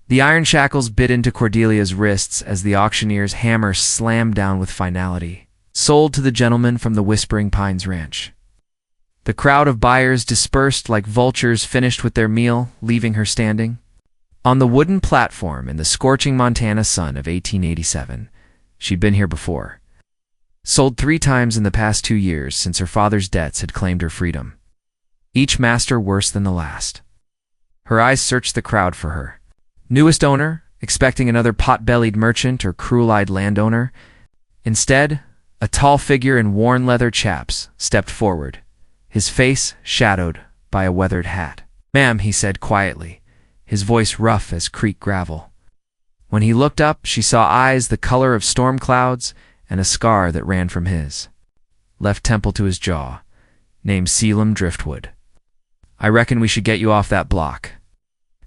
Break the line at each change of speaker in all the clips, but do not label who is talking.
The iron shackles bit into Cordelia's wrists as the auctioneer's hammer slammed down with finality. Sold to the gentleman from the Whispering Pines Ranch. The crowd of buyers dispersed like vultures finished with their meal, leaving her standing. On the wooden platform in the scorching Montana sun of 1887, she'd been here before. Sold 3 times in the past 2 years since her father's debts had claimed her freedom. Each master worse than the last. Her eyes searched the crowd for her. Newest owner, expecting another pot-bellied merchant or cruel-eyed landowner. Instead, a tall figure in worn leather chaps stepped forward, his face shadowed by a weathered hat. "Ma'am," he said quietly, his voice rough as creek gravel. When he looked up, she saw eyes the color of storm clouds and a scar that ran from his left temple to his jaw, named Selim Driftwood. "I reckon we should get you off that block."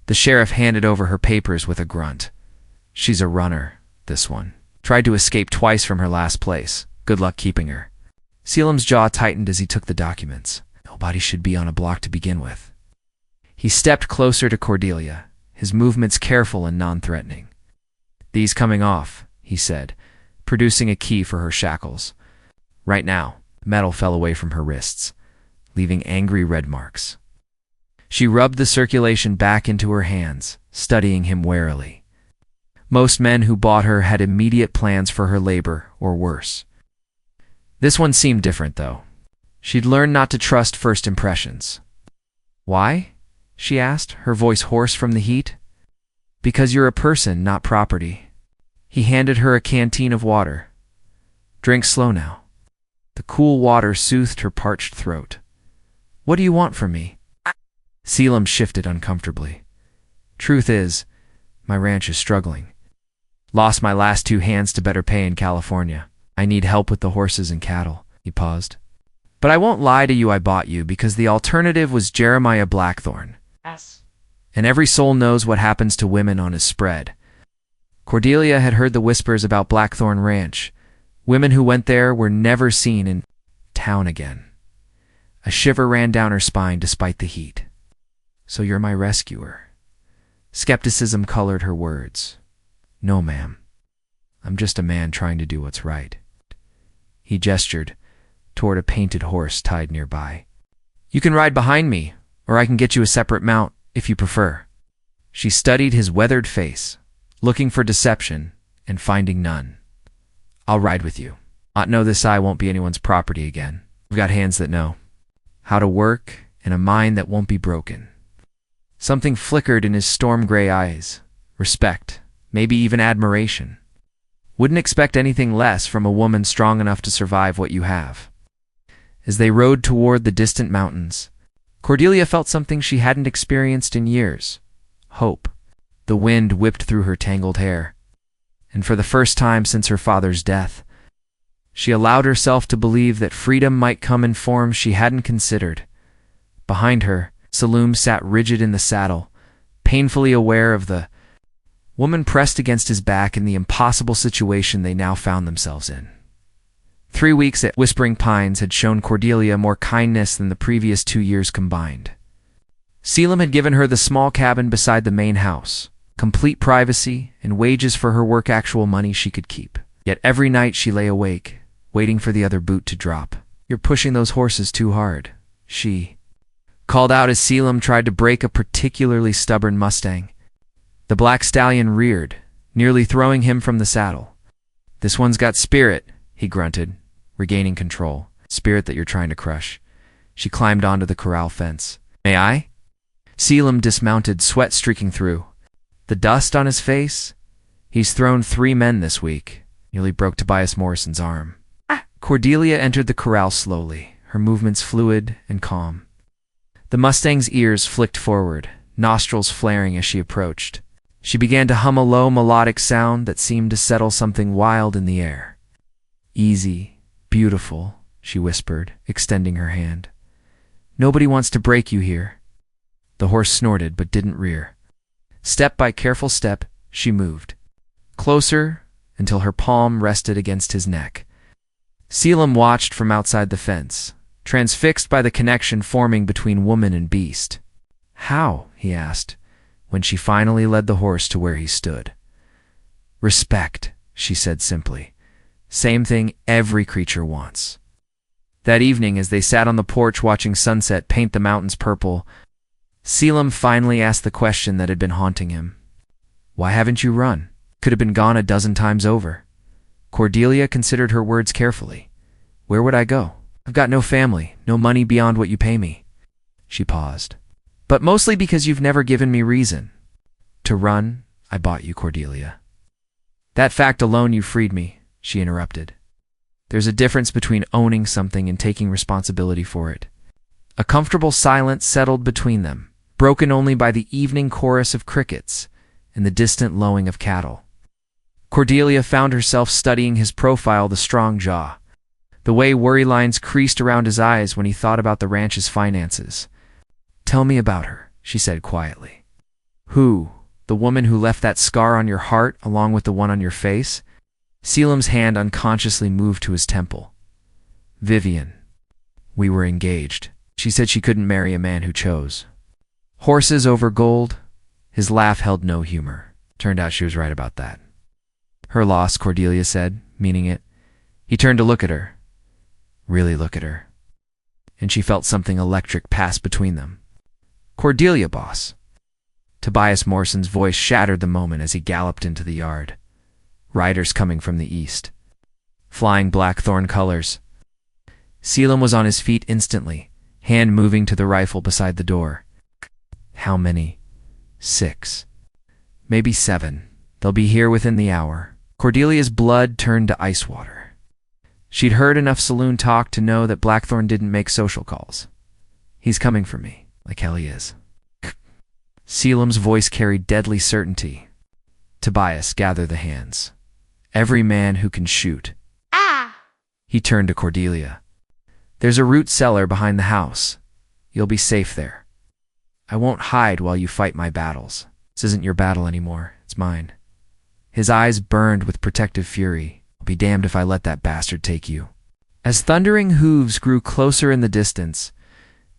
The sheriff handed over her papers with a grunt. "She's a runner, this one. Tried to escape twice from her last place. Good luck keeping her." Selim's jaw tightened as he took the documents. Nobody should be on a block to begin with. He stepped closer to Cordelia, his movements careful and non-threatening. "These coming off," he said, producing a key for her shackles. Right now, metal fell away from her wrists, leaving angry red marks. She rubbed the circulation back into her hands, studying him warily. Most men who bought her had immediate plans for her labor, or worse. This one seemed different, though. She'd learned not to trust first impressions. "Why?" she asked, her voice hoarse from the heat. "Because you're a person, not property." He handed her a canteen of water. "Drink slow now." The cool water soothed her parched throat. "What do you want from me?" Selim shifted uncomfortably. "Truth is, my ranch is struggling. Lost my last 2 hands to better pay in California. I need help with the horses and cattle." He paused. "But I won't lie to you, I bought you because the alternative was Jeremiah Blackthorne.
Yes.
And every soul knows what happens to women on his spread." Cordelia had heard the whispers about Blackthorne Ranch. Women who went there were never seen in town again. A shiver ran down her spine despite the heat. "So you're my rescuer." Skepticism colored her words. "No, ma'am. I'm just a man trying to do what's right." He gestured toward a painted horse tied nearby. "You can ride behind me, or I can get you a separate mount, if you prefer." She studied his weathered face, looking for deception and finding none. "I'll ride with you. I know this eye won't be anyone's property again. We've got hands that know how to work and a mind that won't be broken." Something flickered in his storm-gray eyes. Respect, maybe even admiration. Wouldn't expect anything less from a woman strong enough to survive what you have. As they rode toward the distant mountains, Cordelia felt something she hadn't experienced in years. Hope. The wind whipped through her tangled hair. And for the first time since her father's death, she allowed herself to believe that freedom might come in forms she hadn't considered. Behind her, Selim sat rigid in the saddle, painfully aware of the woman pressed against his back in the impossible situation they now found themselves in. 3 weeks at Whispering Pines had shown Cordelia more kindness than the previous 2 years combined. Selim had given her the small cabin beside the main house, complete privacy, and wages for her work, actual money she could keep. Yet every night she lay awake, waiting for the other boot to drop. "You're pushing those horses too hard," she called out as Selim tried to break a particularly stubborn Mustang. The black stallion reared, nearly throwing him from the saddle. "This one's got spirit," he grunted, regaining control. "Spirit that you're trying to crush." She climbed onto the corral fence. "May I?" Selim dismounted, sweat streaking through. The dust on his face? "He's thrown 3 men this week." Nearly broke Tobias Morrison's arm. Cordelia entered the corral slowly, her movements fluid and calm. The Mustang's ears flicked forward, nostrils flaring as she approached. She began to hum a low melodic sound that seemed to settle something wild in the air. "Easy, beautiful," she whispered, extending her hand. "Nobody wants to break you here." The horse snorted but didn't rear. Step by careful step, she moved. Closer, until her palm rested against his neck. Selim watched from outside the fence, transfixed by the connection forming between woman and beast. "How?" he asked, when she finally led the horse to where he stood. "Respect," she said simply. "Same thing every creature wants." That evening, as they sat on the porch watching sunset paint the mountains purple, Selim finally asked the question that had been haunting him. "Why haven't you run? Could have been gone a dozen times over." Cordelia considered her words carefully. "Where would I go? I've got no family, no money beyond what you pay me." She paused. "But mostly because you've never given me reason. To run, I bought you, Cordelia." "That fact alone you freed me," she interrupted. "There's a difference between owning something and taking responsibility for it." A comfortable silence settled between them, broken only by the evening chorus of crickets and the distant lowing of cattle. Cordelia found herself studying his profile, the strong jaw, the way worry lines creased around his eyes when he thought about the ranch's finances. "Tell me about her," she said quietly. "Who? The woman who left that scar on your heart along with the one on your face?" Selim's hand unconsciously moved to his temple. "Vivian. We were engaged. She said she couldn't marry a man who chose horses over gold." His laugh held no humor. Turned out she was right about that. "Her loss," Cordelia said, meaning it. He turned to look at her. Really look at her. And she felt something electric pass between them. "Cordelia, boss." Tobias Morrison's voice shattered the moment as he galloped into the yard. Riders coming from the east. Flying blackthorn colors. Selim was on his feet instantly, hand moving to the rifle beside the door. "How many?" "6. Maybe 7. They'll be here within the hour." Cordelia's blood turned to ice water. She'd heard enough saloon talk to know that Blackthorn didn't make social calls. "He's coming for me, like hell he is." Selim's voice carried deadly certainty. "Tobias, gather the hands. Every man who can shoot." "Ah!" He turned to Cordelia. "There's a root cellar behind the house. You'll be safe there. I won't hide while you fight my battles. This isn't your battle anymore. It's mine." His eyes burned with protective fury. "I'll be damned if I let that bastard take you." As thundering hooves grew closer in the distance,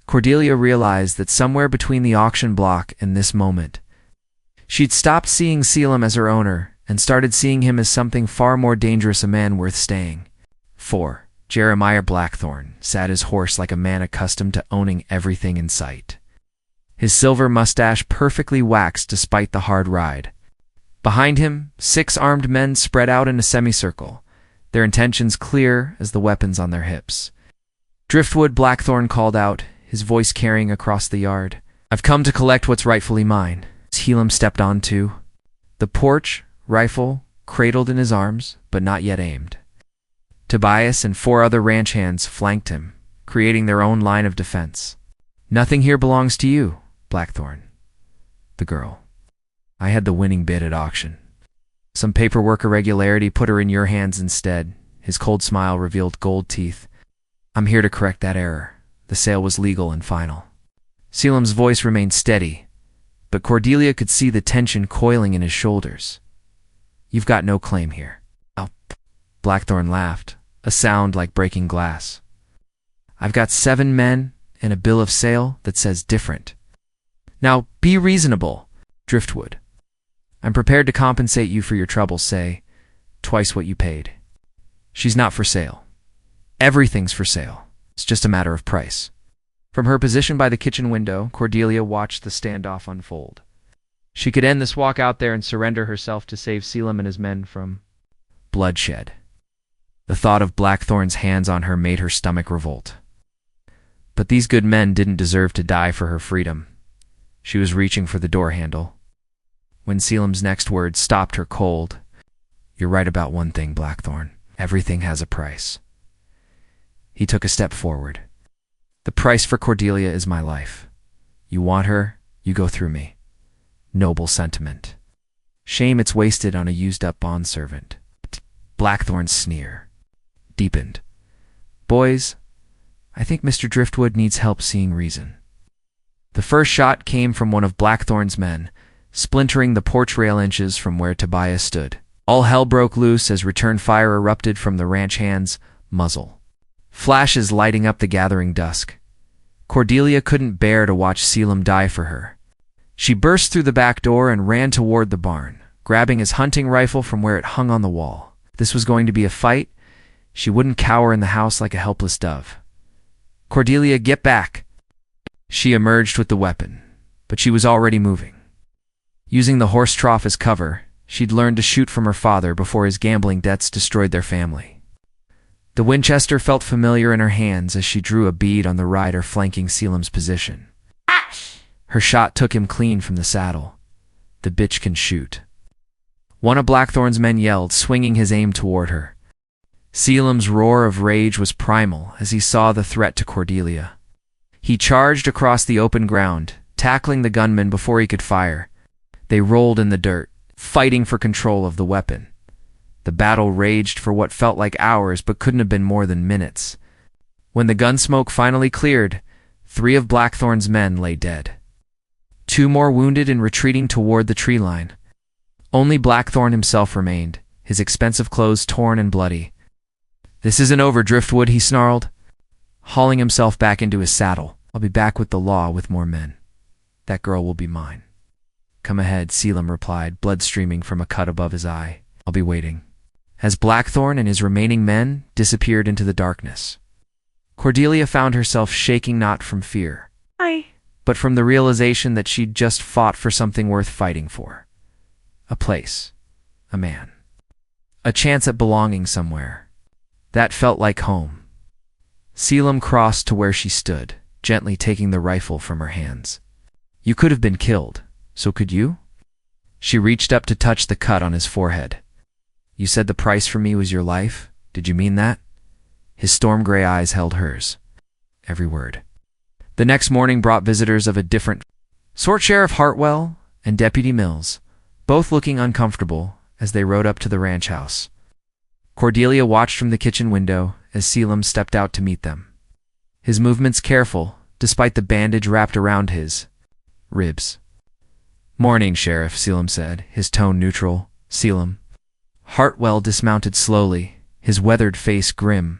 Cordelia realized that somewhere between the auction block and this moment, she'd stopped seeing Selim as her owner and started seeing him as something far more dangerous, a man worth staying for. Jeremiah Blackthorn sat his horse like a man accustomed to owning everything in sight. His silver mustache perfectly waxed despite the hard ride. Behind him, 6 armed men spread out in a semicircle, their intentions clear as the weapons on their hips. "Driftwood," Blackthorn called out, his voice carrying across the yard. "I've come to collect what's rightfully mine." Selim stepped onto the porch, rifle cradled in his arms, but not yet aimed. Tobias and 4 other ranch hands flanked him, creating their own line of defense. "Nothing here belongs to you, Blackthorn." The girl. "I had the winning bid at auction. Some paperwork irregularity put her in your hands instead." His cold smile revealed gold teeth. "I'm here to correct that error. The sale was legal and final." Selim's voice remained steady, but Cordelia could see the tension coiling in his shoulders. "You've got no claim here." "Oh." Blackthorn laughed, a sound like breaking glass. "I've got 7 men and a bill of sale that says different. Now, be reasonable, Driftwood. I'm prepared to compensate you for your trouble, say, twice what you paid. She's not for sale. Everything's for sale. It's just a matter of price." From her position by the kitchen window, Cordelia watched the standoff unfold. She could end this walk out there and surrender herself to save Selim and his men from bloodshed. The thought of Blackthorn's hands on her made her stomach revolt. But these good men didn't deserve to die for her freedom. She was reaching for the door handle when Selim's next words stopped her cold. "You're right about one thing, Blackthorn. Everything has a price." He took a step forward. "The price for Cordelia is my life. You want her, you go through me." Noble sentiment. Shame it's wasted on a used-up bondservant. Blackthorn's sneer deepened. "Boys, I think Mr. Driftwood needs help seeing reason." The first shot came from one of Blackthorn's men, splintering the porch rail inches from where Tobias stood. All hell broke loose as return fire erupted from the ranch hand's muzzle, flashes lighting up the gathering dusk. Cordelia couldn't bear to watch Selim die for her. She burst through the back door and ran toward the barn, grabbing his hunting rifle from where it hung on the wall. This was going to be a fight. She wouldn't cower in the house like a helpless dove. "Cordelia, get back!" She emerged with the weapon, but she was already moving. Using the horse trough as cover, she'd learned to shoot from her father before his gambling debts destroyed their family. The Winchester felt familiar in her hands as she drew a bead on the rider flanking Selim's position. Her shot took him clean from the saddle. The bitch can shoot. One of Blackthorn's men yelled, swinging his aim toward her. Selim's roar of rage was primal as he saw the threat to Cordelia. He charged across the open ground, tackling the gunman before he could fire. They rolled in the dirt, fighting for control of the weapon. The battle raged for what felt like hours but couldn't have been more than minutes. When the gun smoke finally cleared, 3 of Blackthorn's men lay dead. 2 more wounded and retreating toward the tree line. Only Blackthorn himself remained, his expensive clothes torn and bloody. "This isn't over, Driftwood," he snarled, hauling himself back into his saddle. "I'll be back with the law with more men. That girl will be mine." "Come ahead," Selim replied, blood streaming from a cut above his eye. "I'll be waiting." As Blackthorn and his remaining men disappeared into the darkness, Cordelia found herself shaking not from fear, but from the realization that she'd just fought for something worth fighting for. A place. A man. A chance at belonging somewhere. That felt like home. Selim crossed to where she stood, gently taking the rifle from her hands. "You could have been killed, so could you?" She reached up to touch the cut on his forehead. "You said the price for me was your life? Did you mean that?" His storm-gray eyes held hers. Every word. The next morning brought visitors of a different sort. Sheriff Hartwell and Deputy Mills, both looking uncomfortable as they rode up to the ranch house. Cordelia watched from the kitchen window as Selim stepped out to meet them. His movements careful, despite the bandage wrapped around his ribs. "Morning, Sheriff," Selim said, his tone neutral. "Selim." Hartwell dismounted slowly, his weathered face grim.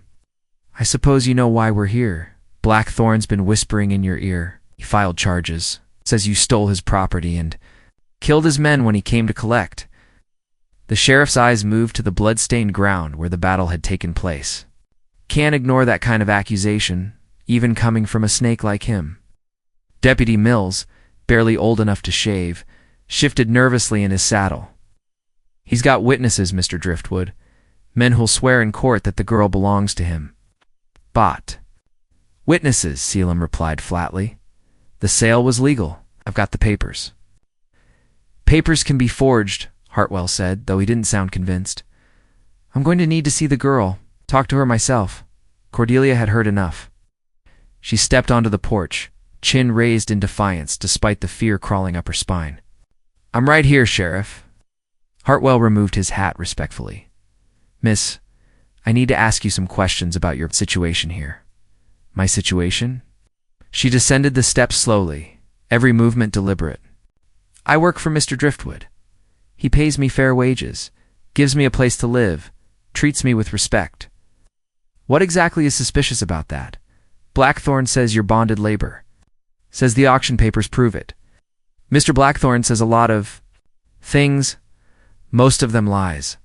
"I suppose you know why we're here. Blackthorn's been whispering in your ear. He filed charges, says you stole his property and killed his men when he came to collect." The sheriff's eyes moved to the blood-stained ground where the battle had taken place. Can't ignore that kind of accusation, even coming from a snake like him. Deputy Mills, barely old enough to shave, shifted nervously in his saddle. "He's got witnesses, Mr. Driftwood. Men who'll swear in court that the girl belongs to him." "Bought." "Witnesses," Selim replied flatly. "The sale was legal. I've got the papers." "Papers can be forged," Hartwell said, though he didn't sound convinced. "I'm going to need to see the girl, talk to her myself." Cordelia had heard enough. She stepped onto the porch, chin raised in defiance despite the fear crawling up her spine. "I'm right here, Sheriff." Hartwell removed his hat respectfully. "Miss, I need to ask you some questions about your situation here." "My situation?" She descended the steps slowly, every movement deliberate. "I work for Mr. Driftwood. He pays me fair wages, gives me a place to live, treats me with respect." "What exactly is suspicious about that?" "Blackthorn says you're bonded labor. Says the auction papers prove it. Mr. Blackthorn says a lot of things, most of them lies."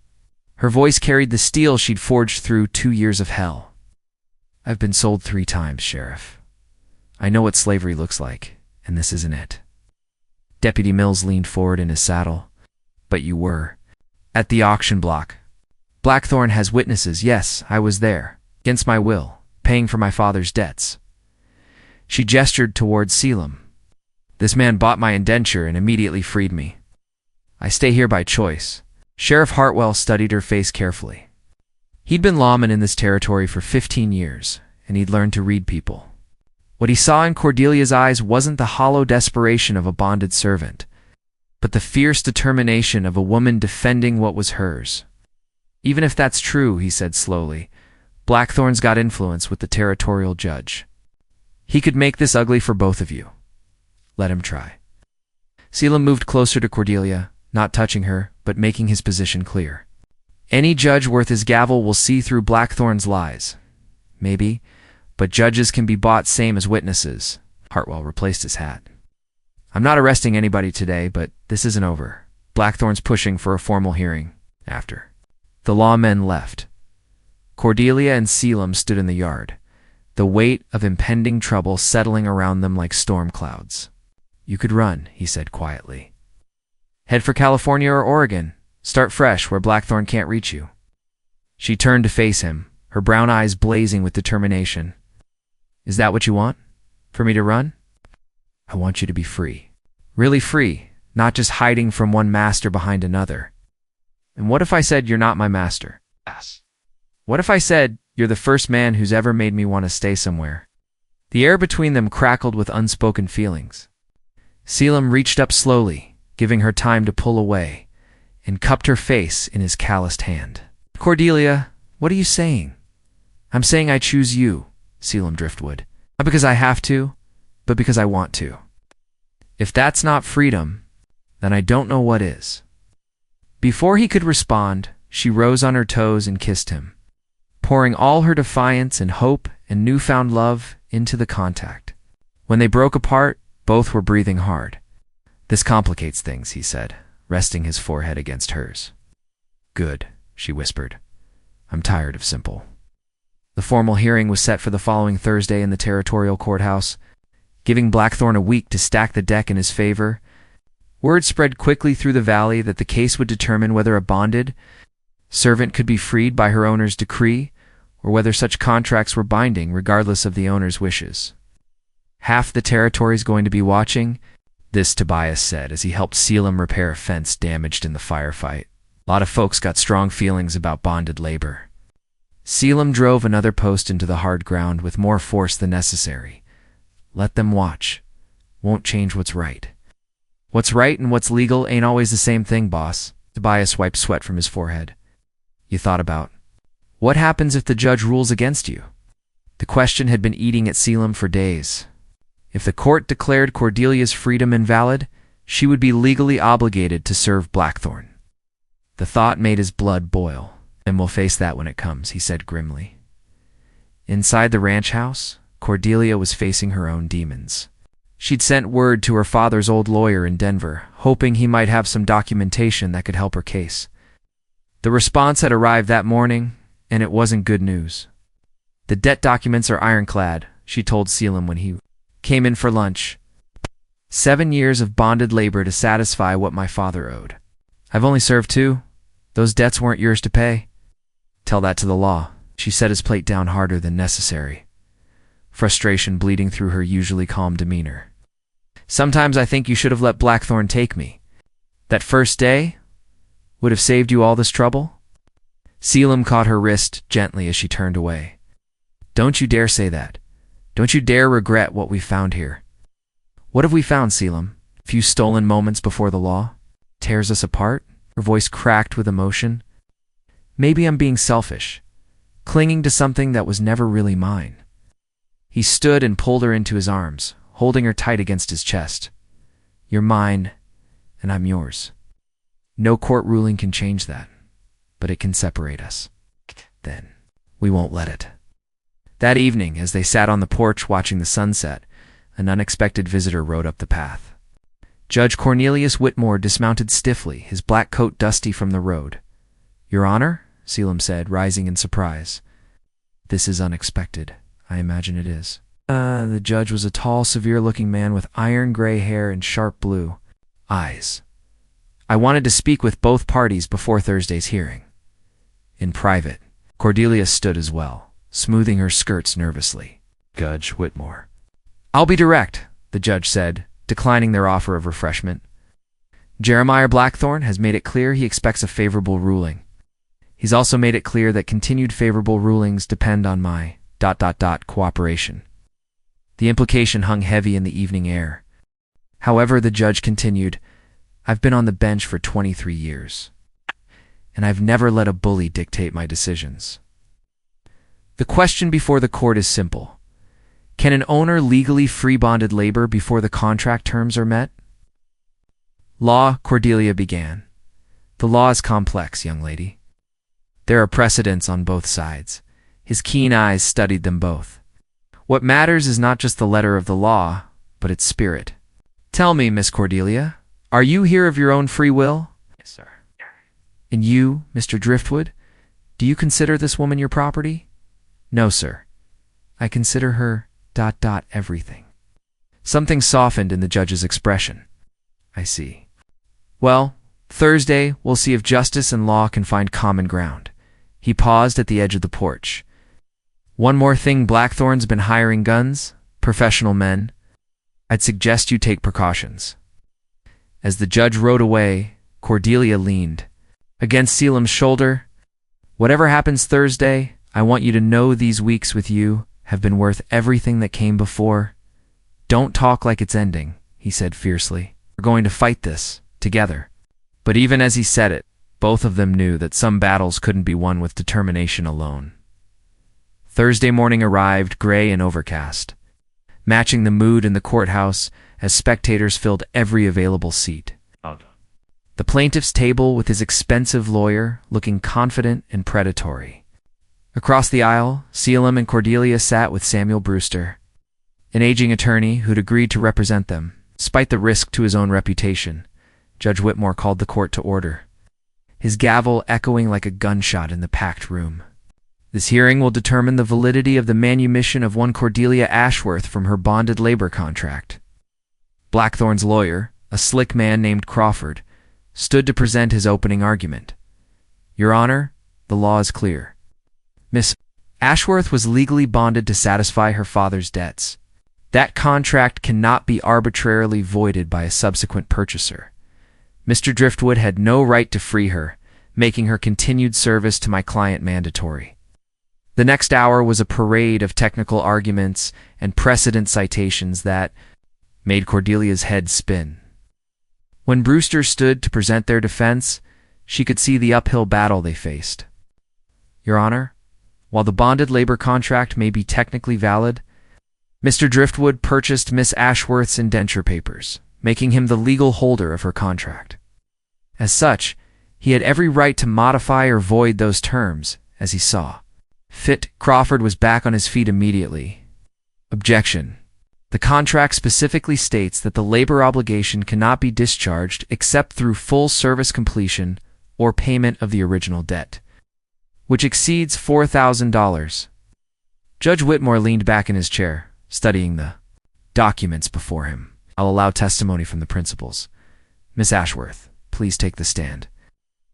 Her voice carried the steel she'd forged through 2 years of hell. "I've been sold 3 times, Sheriff. I know what slavery looks like, and this isn't it." Deputy Mills leaned forward in his saddle. "But you were at the auction block." "Blackthorn has witnesses. Yes, I was there, against my will, paying for my father's debts." She gestured towards Selim. "This man bought my indenture and immediately freed me. I stay here by choice." Sheriff Hartwell studied her face carefully. He'd been lawman in this territory for 15 years, and he'd learned to read people. What he saw in Cordelia's eyes wasn't the hollow desperation of a bonded servant, but the fierce determination of a woman defending what was hers. "Even if that's true," he said slowly, "Blackthorn's got influence with the territorial judge. He could make this ugly for both of you. Let him try." Selim moved closer to Cordelia, not touching her, but making his position clear. "Any judge worth his gavel will see through Blackthorn's lies. Maybe, but judges can be bought same as witnesses." Hartwell replaced his hat. I'm not arresting anybody today, but this isn't over. Blackthorn's pushing for a formal hearing after. The lawmen left. Cordelia and Selim stood in the yard, the weight of impending trouble settling around them like storm clouds. You could run, he said quietly. Head for California or Oregon. Start fresh where Blackthorn can't reach you. She turned to face him, her brown eyes blazing with determination. Is that what you want? For me to run? I want you to be free. Really free, not just hiding from one master behind another. And what if I said you're not my master? Yes. What if I said you're the first man who's ever made me want to stay somewhere? The air between them crackled with unspoken feelings. Selim reached up slowly, giving her time to pull away, and cupped her face in his calloused hand. Cordelia, what are you saying? I'm saying I choose you, Selim driftwood. Not because I have to, but because I want to. If that's not freedom, then I don't know what is. Before he could respond, she rose on her toes and kissed him, pouring all her defiance and hope and newfound love into the contact. When they broke apart, both were breathing hard. This complicates things, he said, resting his forehead against hers. Good, she whispered. I'm tired of simple. The formal hearing was set for the following Thursday in the territorial courthouse, giving Blackthorn a week to stack the deck in his favor. Word spread quickly through the valley that the case would determine whether a bonded servant could be freed by her owner's decree, or whether such contracts were binding regardless of the owner's wishes. Half the territory's going to be watching, this Tobias said as he helped Selim repair a fence damaged in the firefight. A lot of folks got strong feelings about bonded labor. Selim drove another post into the hard ground with more force than necessary. Let them watch. Won't change what's right. What's right and what's legal ain't always the same thing, boss. Tobias wiped sweat from his forehead. You thought about, what happens if the judge rules against you? The question had been eating at Selim for days. If the court declared Cordelia's freedom invalid, she would be legally obligated to serve Blackthorn. The thought made his blood boil. And we'll face that when it comes, he said grimly. Inside the ranch house, Cordelia was facing her own demons. She'd sent word to her father's old lawyer in Denver, hoping he might have some documentation that could help her case. The response had arrived that morning, and it wasn't good news. The debt documents are ironclad, she told Selim when he came in for lunch. 7 years of bonded labor to satisfy what my father owed. I've only served 2. Those debts weren't yours to pay. Tell that to the law. She set his plate down harder than necessary, frustration bleeding through her usually calm demeanor. Sometimes I think you should have let Blackthorn take me. That first day would have saved you all this trouble? Selim caught her wrist gently as she turned away. Don't you dare say that. Don't you dare regret what we found here. What have we found, Selim? A few stolen moments before the law tears us apart? Her voice cracked with emotion. Maybe I'm being selfish, clinging to something that was never really mine. He stood and pulled her into his arms, holding her tight against his chest. You're mine, and I'm yours. No court ruling can change that, but it can separate us. Then we won't let it. That evening, as they sat on the porch watching the sunset, an unexpected visitor rode up the path. Judge Cornelius Whitmore dismounted stiffly, his black coat dusty from the road. Your Honor? Selim said, rising in surprise. This is unexpected. I imagine it is. The judge was a tall, severe-looking man with iron gray hair and sharp blue eyes. I wanted to speak with both parties before Thursday's hearing. In private, Cordelia stood as well, smoothing her skirts nervously. Judge Whitmore. I'll be direct, the judge said, declining their offer of refreshment. Jeremiah Blackthorn has made it clear he expects a favorable ruling. He's also made it clear that continued favorable rulings depend on my ... cooperation. The implication hung heavy in the evening air. However, the judge continued, I've been on the bench for 23 years, and I've never let a bully dictate my decisions. The question before the court is simple. Can an owner legally free bonded labor before the contract terms are met? Law, Cordelia began. The law is complex, young lady. There are precedents on both sides. His keen eyes studied them both. What matters is not just the letter of the law, but its spirit. Tell me, Miss Cordelia, are you here of your own free will?
Yes, sir.
And you, Mr. Driftwood, do you consider this woman your property? No, sir. I consider her ... everything. Something softened in the judge's expression. I see. Well, Thursday, we'll see if justice and law can find common ground. He paused at the edge of the porch. One more thing, Blackthorn's been hiring guns, professional men. I'd suggest you take precautions. As the judge rode away, Cordelia leaned against Selim's shoulder. Whatever happens Thursday, I want you to know these weeks with you have been worth everything that came before. Don't talk like it's ending, he said fiercely. We're going to fight this, together. But even as he said it, both of them knew that some battles couldn't be won with determination alone. Thursday morning arrived, gray and overcast, matching the mood in the courthouse as spectators filled every available seat. The plaintiff's table with his expensive lawyer looking confident and predatory. Across the aisle, Selim and Cordelia sat with Samuel Brewster, an aging attorney who'd agreed to represent them. Despite the risk to his own reputation, Judge Whitmore called the court to order, his gavel echoing like a gunshot in the packed room. This hearing will determine the validity of the manumission of one Cordelia Ashworth from her bonded labor contract. Blackthorn's lawyer, a slick man named Crawford, stood to present his opening argument. Your Honor, the law is clear. Miss Ashworth was legally bonded to satisfy her father's debts. That contract cannot be arbitrarily voided by a subsequent purchaser. Mr. Driftwood had no right to free her, making her continued service to my client mandatory. The next hour was a parade of technical arguments and precedent citations that made Cordelia's head spin. When Brewster stood to present their defense, she could see the uphill battle they faced. Your Honor, while the bonded labor contract may be technically valid, Mr. Driftwood purchased Miss Ashworth's indenture papers, making him the legal holder of her contract. As such, he had every right to modify or void those terms, as he saw fit. Crawford was back on his feet immediately. Objection. The contract specifically states that the labor obligation cannot be discharged except through full service completion or payment of the original debt, which exceeds $4,000. Judge Whitmore leaned back in his chair, studying the documents before him. I'll allow testimony from the principals. Miss Ashworth, please take the stand.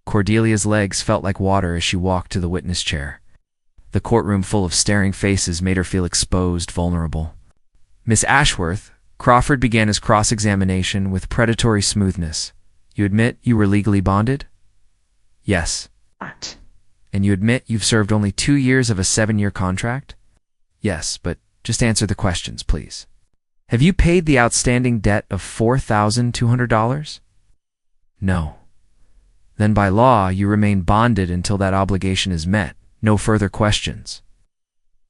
Cordelia's legs felt like water as she walked to the witness chair. The courtroom full of staring faces made her feel exposed, vulnerable. Miss Ashworth, Crawford began his cross-examination with predatory smoothness. You admit you were legally bonded? Yes.
What?
And you admit you've served only 2 years of a 7-year contract? Yes, but just answer the questions, please. Have you paid the outstanding debt of $4,200? No. Then by law, you remain bonded until that obligation is met. No further questions.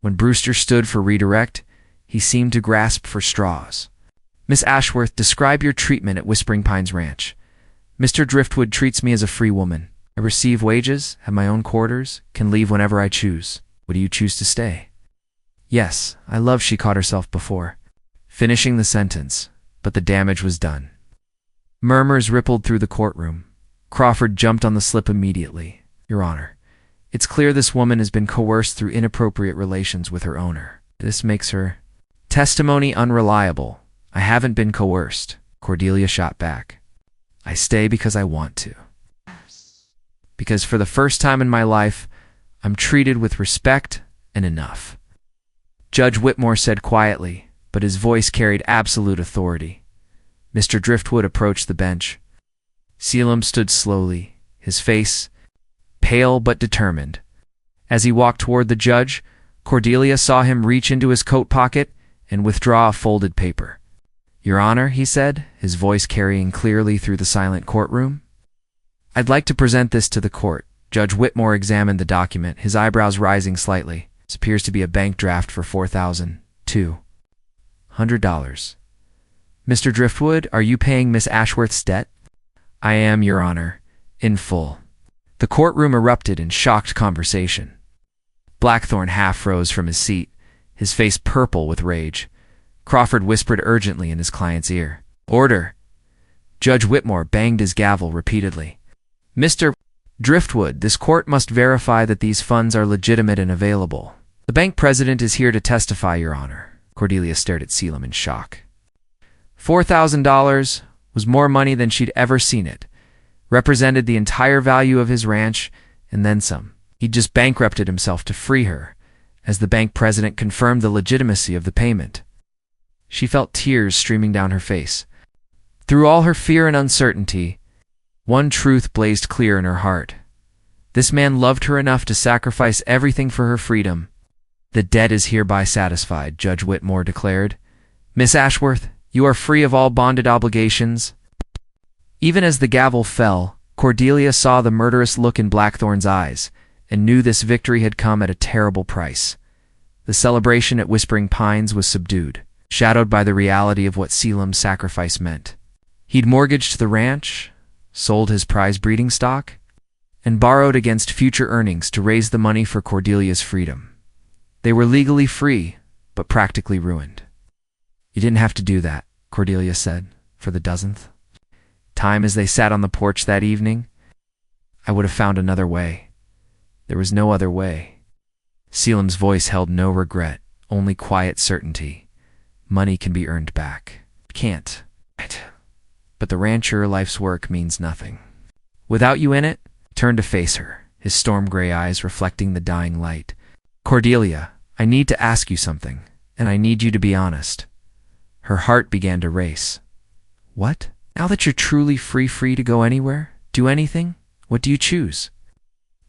When Brewster stood for redirect, he seemed to grasp for straws. Miss Ashworth, describe your treatment at Whispering Pines Ranch. Mr. Driftwood treats me as a free woman. I receive wages, have my own quarters, can leave whenever I choose. Would you choose to stay? Yes, I love she caught herself before, finishing the sentence, but the damage was done. Murmurs rippled through the courtroom. Crawford jumped on the slip immediately. Your Honor, it's clear this woman has been coerced through inappropriate relations with her owner. This makes her testimony unreliable. I haven't been coerced. Cordelia shot back. I stay because I want to. Because for the first time in my life, I'm treated with respect and enough. Judge Whitmore said quietly, but his voice carried absolute authority. Mr. Driftwood approached the bench. Selim stood slowly, his face pale but determined. As he walked toward the judge, Cordelia saw him reach into his coat pocket and withdraw a folded paper. Your Honor, he said, his voice carrying clearly through the silent courtroom. I'd like to present this to the court. Judge Whitmore examined the document, his eyebrows rising slightly. This appears to be a bank draft for $4,200. Mr. Driftwood, are you paying Miss Ashworth's debt? I am, Your Honor, in full. The courtroom erupted in shocked conversation. Blackthorn half rose from his seat, his face purple with rage. Crawford whispered urgently in his client's ear. Order! Judge Whitmore banged his gavel repeatedly. Mr. Driftwood, this court must verify that these funds are legitimate and available. The bank president is here to testify, Your Honor. Cordelia stared at Selim in shock. $4,000 was more money than she'd ever seen it. Represented the entire value of his ranch, and then some. He'd just bankrupted himself to free her, as the bank president confirmed the legitimacy of the payment. She felt tears streaming down her face. Through all her fear and uncertainty, one truth blazed clear in her heart. This man loved her enough to sacrifice everything for her freedom. The debt is hereby satisfied, Judge Whitmore declared. Miss Ashworth, you are free of all bonded obligations. Even as the gavel fell, Cordelia saw the murderous look in Blackthorn's eyes and knew this victory had come at a terrible price. The celebration at Whispering Pines was subdued, shadowed by the reality of what Selim's sacrifice meant. He'd mortgaged the ranch, sold his prize breeding stock, and borrowed against future earnings to raise the money for Cordelia's freedom. They were legally free, but practically ruined. You didn't have to do that, Cordelia said, for the dozenth time as they sat on the porch that evening. I would have found another way. There was no other way. Selim's voice held no regret, only quiet certainty. Money can be earned back. Can't. But the rancher life's work means nothing. Without you in it, turned to face her, his storm-gray eyes reflecting the dying light. Cordelia, I need to ask you something, and I need you to be honest. Her heart began to race. What? Now that you're truly free to go anywhere, do anything, what do you choose?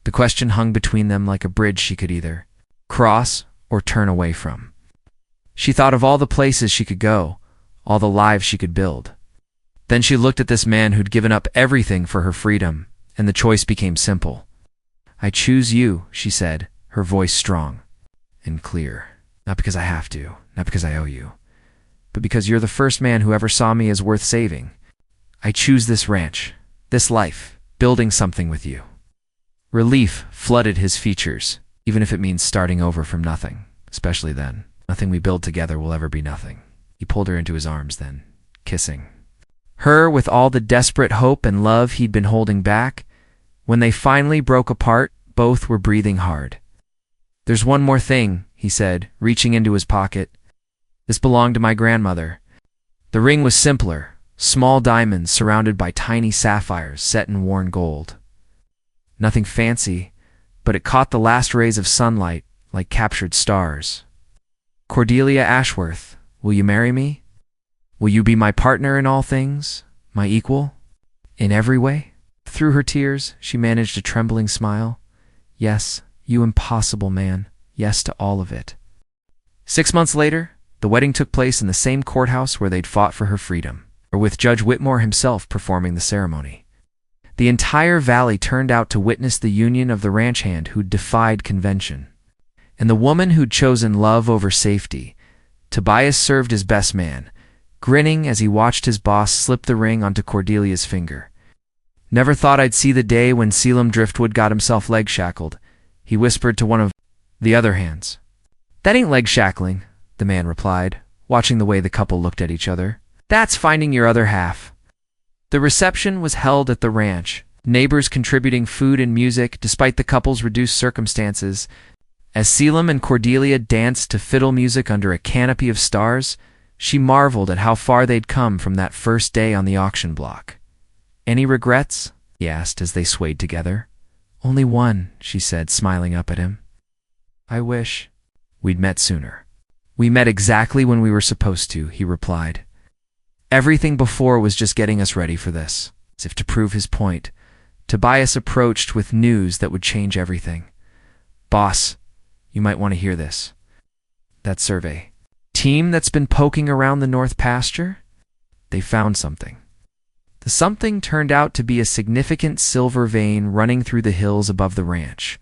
The question hung between them like a bridge she could either cross or turn away from. She thought of all the places she could go, all the lives she could build. Then she looked at this man who'd given up everything for her freedom, and the choice became simple. I choose you, she said, her voice strong and clear. Not because I have to, not because I owe you, but because you're the first man who ever saw me as worth saving. I choose this ranch, this life, building something with you. Relief flooded his features, even if it means starting over from nothing, especially then. Nothing we build together will ever be nothing. He pulled her into his arms then, kissing her with all the desperate hope and love he'd been holding back. When they finally broke apart, both were breathing hard. There's one more thing, he said, reaching into his pocket. This belonged to my grandmother. The ring was simpler, small diamonds surrounded by tiny sapphires set in worn gold. Nothing fancy, but it caught the last rays of sunlight like captured stars. Cordelia Ashworth, will you marry me? Will you be my partner in all things, my equal, in every way? Through her tears, she managed a trembling smile. Yes, you impossible man, yes to all of it. 6 months later, the wedding took place in the same courthouse where they'd fought for her freedom, or with Judge Whitmore himself performing the ceremony. The entire valley turned out to witness the union of the ranch hand who'd defied convention and the woman who'd chosen love over safety. Tobias served as best man, grinning as he watched his boss slip the ring onto Cordelia's finger. Never thought I'd see the day when Selim Driftwood got himself leg shackled, he whispered to one of the other hands. That ain't leg shackling, the man replied, watching the way the couple looked at each other. That's finding your other half. The reception was held at the ranch, neighbors contributing food and music despite the couple's reduced circumstances. As Selim and Cordelia danced to fiddle music under a canopy of stars, she marveled at how far they'd come from that first day on the auction block. Any regrets? He asked as they swayed together. Only one, she said, smiling up at him. I wish we'd met sooner. We met exactly when we were supposed to, he replied. Everything before was just getting us ready for this. As if to prove his point, Tobias approached with news that would change everything. Boss, you might want to hear this. That survey team that's been poking around the North Pasture? They found something. The something turned out to be a significant silver vein running through the hills above the ranch.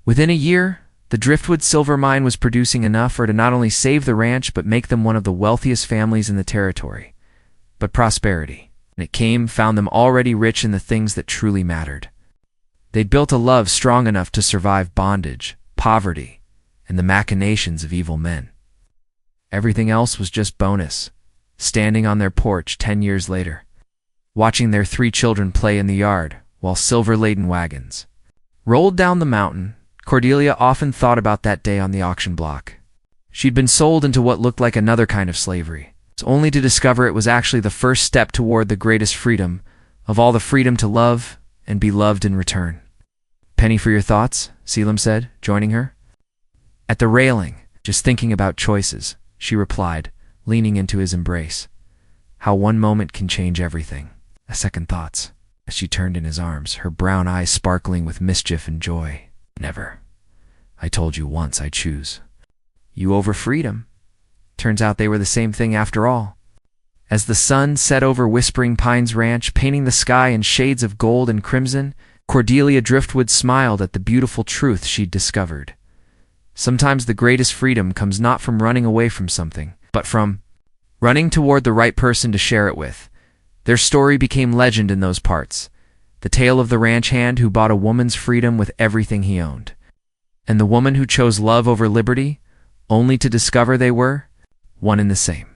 Within a year, the Driftwood silver mine was producing enough to not only save the ranch but make them one of the wealthiest families in the territory. But prosperity, when it found them already rich in the things that truly mattered. They'd built a love strong enough to survive bondage, poverty, and the machinations of evil men. Everything else was just bonus, standing on their porch 10 years later, watching their 3 children play in the yard while silver-laden wagons rolled down the mountain. Cordelia often thought about that day on the auction block. She'd been sold into what looked like another kind of slavery, only to discover it was actually the first step toward the greatest freedom of all, the freedom to love and be loved in return. "Penny for your thoughts," Selim said, joining her. At the railing, "Just thinking about choices," she replied, leaning into his embrace. "How one moment can change everything." A second thoughts, as she turned in his arms, her brown eyes sparkling with mischief and joy. "Never. I told you once I choose you over freedom." Turns out they were the same thing after all. As the sun set over Whispering Pines Ranch, painting the sky in shades of gold and crimson, Cordelia Driftwood smiled at the beautiful truth she'd discovered. Sometimes the greatest freedom comes not from running away from something, but from running toward the right person to share it with. Their story became legend in those parts, the tale of the ranch hand who bought a woman's freedom with everything he owned, and the woman who chose love over liberty, only to discover they were one and the same.